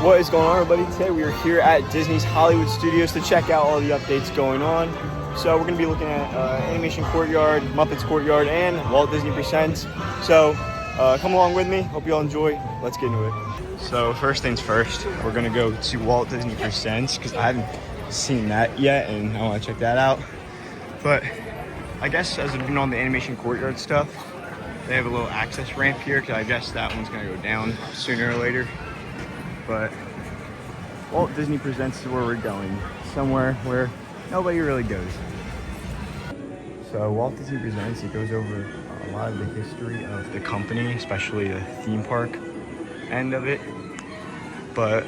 What is going on, everybody? Today we are here at Disney's Hollywood Studios to check out all the updates going on. So we're going to be looking at Animation Courtyard, Muppets Courtyard, and Walt Disney Presents. So come along with me. Hope you all enjoy. Let's get into it. So first things first, we're going to go to Walt Disney Presents because I haven't seen that yet and I want to check that out. But I guess as I've been on the Animation Courtyard stuff, they have a little access ramp here because I guess that one's going to go down sooner or later. But Walt Disney Presents is where we're going, somewhere where nobody really goes. So Walt Disney Presents, it goes over a lot of the history of the company, especially the theme park end of it. But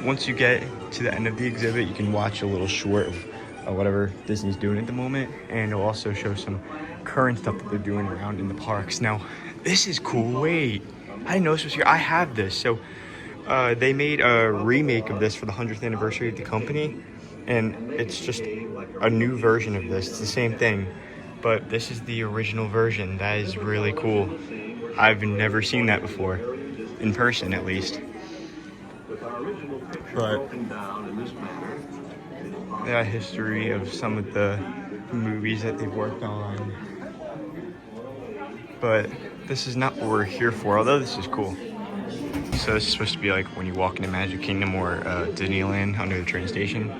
once you get to the end of the exhibit, you can watch a little short of whatever Disney's doing at the moment, and it'll also show some current stuff that they're doing around in the parks. Now, this is cool. Wait, I didn't know this was here. I have this. So they made a remake of this for the 100th anniversary of the company, and it's just a new version of this. It's the same thing, but this is the original version. That is really cool. I've never seen that before, in person at least. But the history of some of the movies that they've worked on. But this is not what we're here for, although this is cool. So this is supposed to be like when you walk into Magic Kingdom or Disneyland under the train station.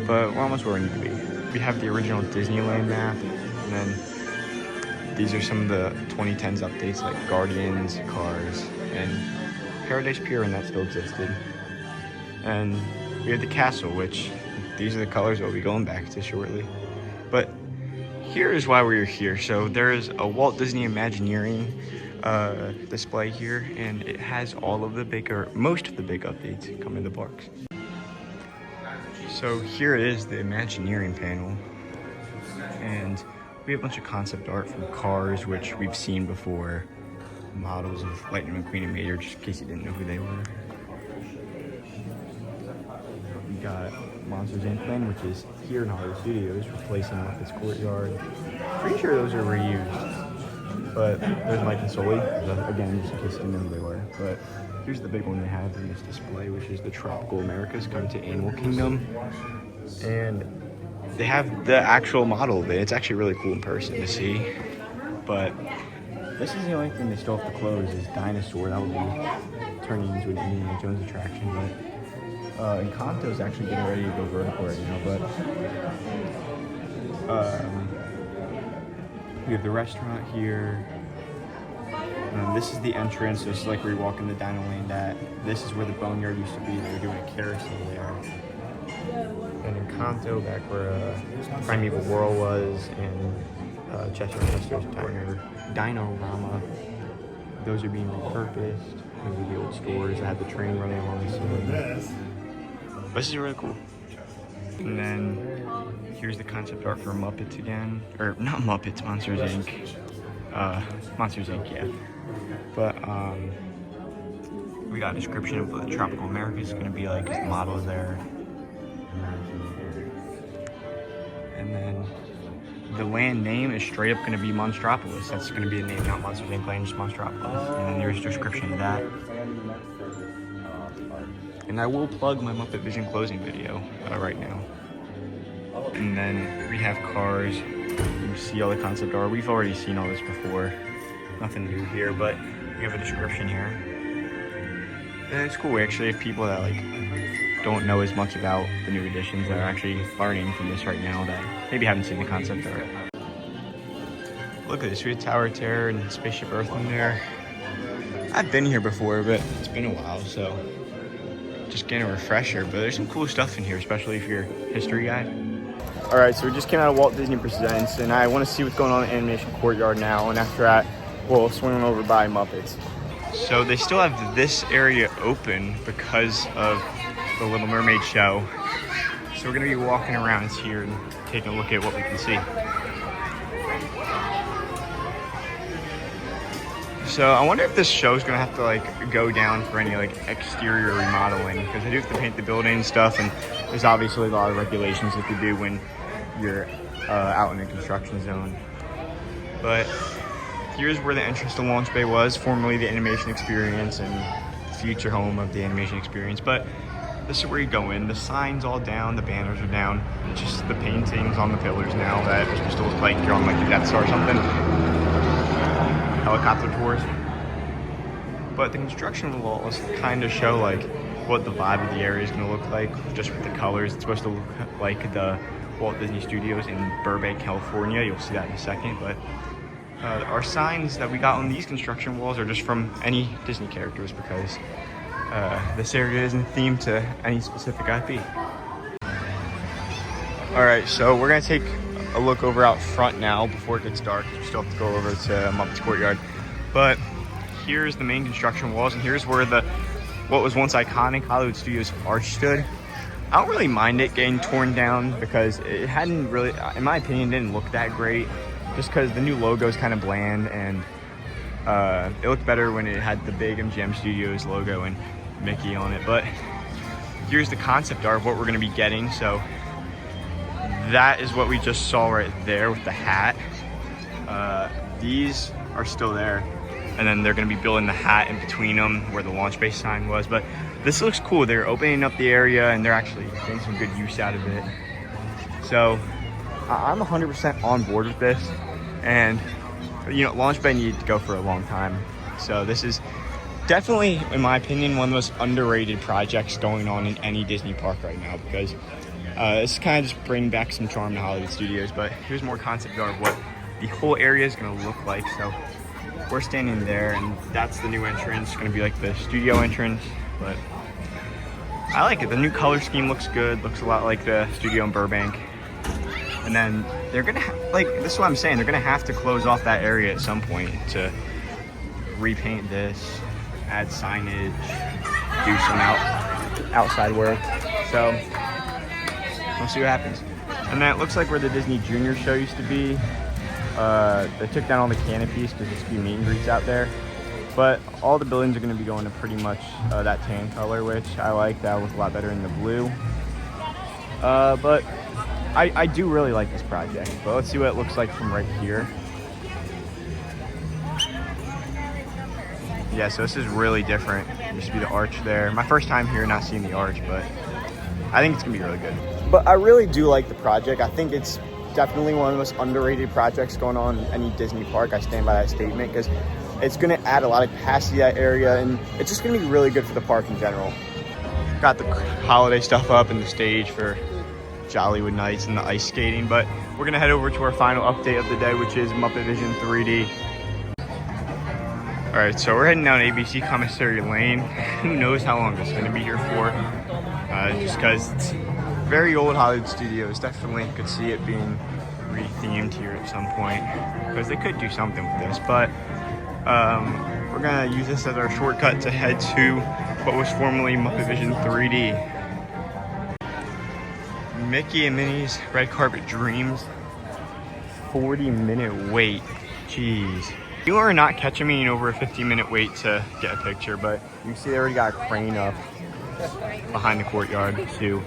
But we're almost where we need to be. We have the original Disneyland map, and then these are some of the 2010s updates like Guardians, Cars, and Paradise Pier, and that still existed. And we have the castle, which these are the colors we'll be going back to shortly. But here is why we're here. So there is a Walt Disney Imagineering display here, and it has all of the big, or most of the big updates coming to the parks. So here it is, the Imagineering panel, and we have a bunch of concept art from Cars, which we've seen before, models of Lightning McQueen and Mater, just in case you didn't know who they were. We got Monsters Inc. which is here in Hollywood Studios, replacing Muppets Courtyard. Pretty sure those are reused. But there's Mike and Sully, again, just in case you didn't know who they were. But here's the big one they have in this display, which is the Tropical Americas coming to Animal Kingdom. And they have the actual model of it. It's actually really cool in person to see. But this is the only thing they still have to close is Dinosaur. That would be turning into an Indiana Jones attraction. But Encanto's actually getting ready to go vertical right now. But we have the restaurant here. This is the entrance. This is like where you walk in the Dino Land at. This is where the Boneyard used to be. They were doing a carousel there. And Encanto, back where Primeval World was, and Chester's Dino-Rama. Those are being repurposed. Those are the old stores that had the train running along the side. This is really cool. And then here's the concept art for Muppets again. Or not Muppets, Monsters Inc. Monsters Inc., yeah. But we got a description of what the Tropical America is going to be like. The models there. And then the land name is straight up going to be Monstropolis. That's going to be the name, not Monsters Inc. Land, just Monstropolis. And then there's a description of that. And I will plug my Muppet Vision closing video right now. And then we have Cars. You see all the concept art. We've already seen all this before. Nothing new here, but we have a description here. And it's cool. We actually have people that like don't know as much about the new editions that are actually learning from this right now that maybe haven't seen the concept art. Look at this. We have Tower of Terror and Spaceship Earth in there. I've been here before, but it's been a while, so just getting a refresher. But there's some cool stuff in here, especially if you're a history guy. All right, so we just came out of Walt Disney Presents, and I want to see what's going on in Animation Courtyard now, and after that, we'll swing on over by Muppets. So they still have this area open because of the Little Mermaid show. So we're going to be walking around here and taking a look at what we can see. So I wonder if this show's going to have to like go down for any like exterior remodeling, because they do have to paint the building and stuff, and there's obviously a lot of regulations that they do when you're out in a construction zone. But here's where the entrance to Launch Bay was, formerly the Animation Experience, and future home of the animation experience. But this is where you go in. The sign's all down, the banners are down, just the paintings on the pillars now that are supposed to look like you're on like the Death Star or something. Helicopter tours. But the construction walls kind of show like what the vibe of the area is going to look like, just with the colors. It's supposed to look like the Walt Disney Studios in Burbank, California. You'll see that in a second. But our signs that we got on these construction walls are just from any Disney characters, because this area isn't themed to any specific IP. All right, so we're gonna take a look over out front now before it gets dark. We still have to go over to Muppets Courtyard. But here's the main construction walls, and here's where what was once iconic Hollywood Studios arch stood. I don't really mind it getting torn down because it hadn't really, in my opinion, didn't look that great, just because the new logo is kind of bland, and it looked better when it had the big MGM Studios logo and Mickey on it. But here's the concept art of what we're going to be getting. So that is what we just saw right there with the hat. These are still there, and then they're going to be building the hat in between them where the launch base sign was. But this looks cool. They're opening up the area, and they're actually getting some good use out of it. So I'm 100% on board with this. And you know, launch bay needed to go for a long time. So this is definitely, in my opinion, one of the most underrated projects going on in any Disney park right now, because this kind of just bring back some charm to Hollywood Studios. But here's more concept art of what the whole area is going to look like. So we're standing there, and that's the new entrance. It's going to be like the studio entrance, but I like it. The new color scheme looks good. Looks a lot like the studio in Burbank. And then they're going to, this is what I'm saying, they're going to have to close off that area at some point to repaint this, add signage, do some outside work. So we'll see what happens. And then it looks like where the Disney Junior show used to be. They took down all the canopies because there used to be meet and greets out there. But all the buildings are going to be going to pretty much that tan color, which I like. That'll look a lot better in the blue. But I do really like this project. But let's see what it looks like from right here. Yeah, so this is really different. There used to be the arch there. My first time here, not seeing the arch, but I think it's gonna be really good. But I really do like the project. I think it's definitely one of the most underrated projects going on in any Disney park. I stand by that statement because it's gonna add a lot of capacity to that area, and it's just gonna be really good for the park in general. Got the holiday stuff up and the stage for Jollywood Nights and the ice skating, but we're gonna head over to our final update of the day, which is Muppet Vision 3D. All right, so we're heading down ABC Commissary Lane. Who knows how long this is gonna be here for, just because it's very old Hollywood Studios. Definitely could see it being re-themed here at some point, because they could do something with this, but we're gonna use this as our shortcut to head to what was formerly Muppet Vision 3D. Mickey and Minnie's Red Carpet Dreams, 40-minute wait. Jeez. You are not catching me in over a 15-minute wait to get a picture, but you can see they already got a crane up behind the courtyard to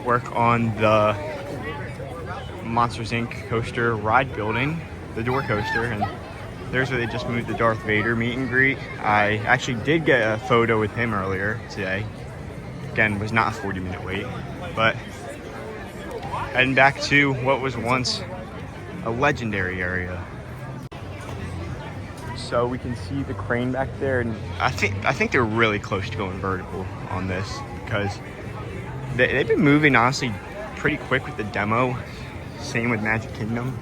work on the Monsters Inc. coaster ride building, the door coaster, and there's where they just moved the Darth Vader meet and greet. I actually did get a photo with him earlier today. Again, was not a 40-minute wait, but heading back to what was once a legendary area. So we can see the crane back there, and I think they're really close to going vertical on this, because they've been moving honestly pretty quick with the demo. Same with Magic Kingdom.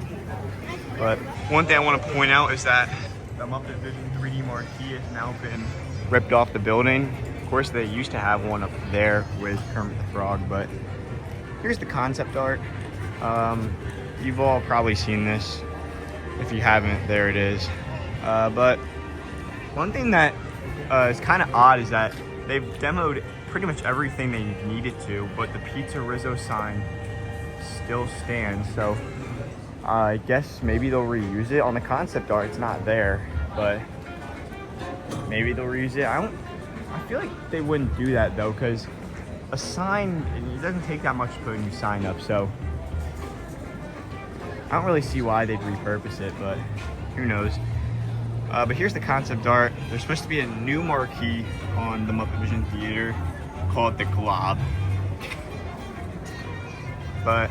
But one thing I want to point out is that the Muppet Vision 3D marquee has now been ripped off the building. Of course, they used to have one up there with Kermit the Frog, but here's the concept art. You've all probably seen this. If you haven't, there it is. But one thing that is kind of odd is that they've demoed pretty much everything they needed to, but the Pizza Rizzo sign still stands. So I guess maybe they'll reuse it. On the concept art, it's not there, but maybe they'll reuse it. I feel like they wouldn't do that though, because a sign, it doesn't take that much to put a new sign up, so I don't really see why they'd repurpose it, but who knows. But here's the concept art. There's supposed to be a new marquee on the Muppet Vision Theater called the Glob. But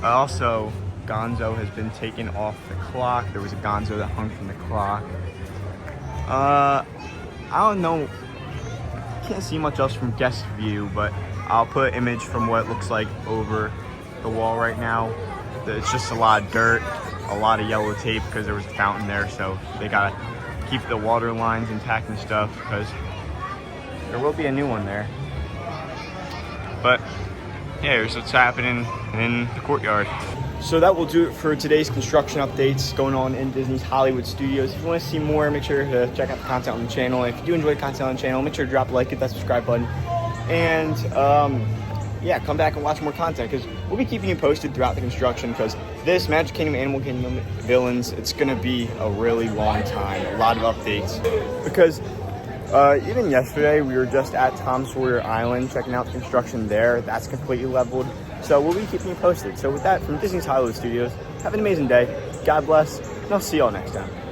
also, Gonzo has been taken off the clock. There was a Gonzo that hung from the clock. I don't know. Can't see much else from guest view, but I'll put an image from what it looks like over the wall right now. It's just a lot of dirt, a lot of yellow tape because there was a fountain there, so they gotta keep the water lines intact and stuff because there will be a new one there. But yeah, here's what's happening in the courtyard. So that will do it for today's construction updates going on in Disney's Hollywood Studios. If you want to see more, make sure to check out the content on the channel. And if you do enjoy the content on the channel, make sure to drop a like, hit that subscribe button. And yeah, come back and watch more content because we'll be keeping you posted throughout the construction because this Magic Kingdom, Animal Kingdom Villains, it's going to be a really long time, a lot of updates. Because even yesterday, we were just at Tom Sawyer Island checking out the construction there. That's completely leveled. So we'll be keeping you posted. So with that, from Disney's Hollywood Studios, have an amazing day. God bless, and I'll see y'all next time.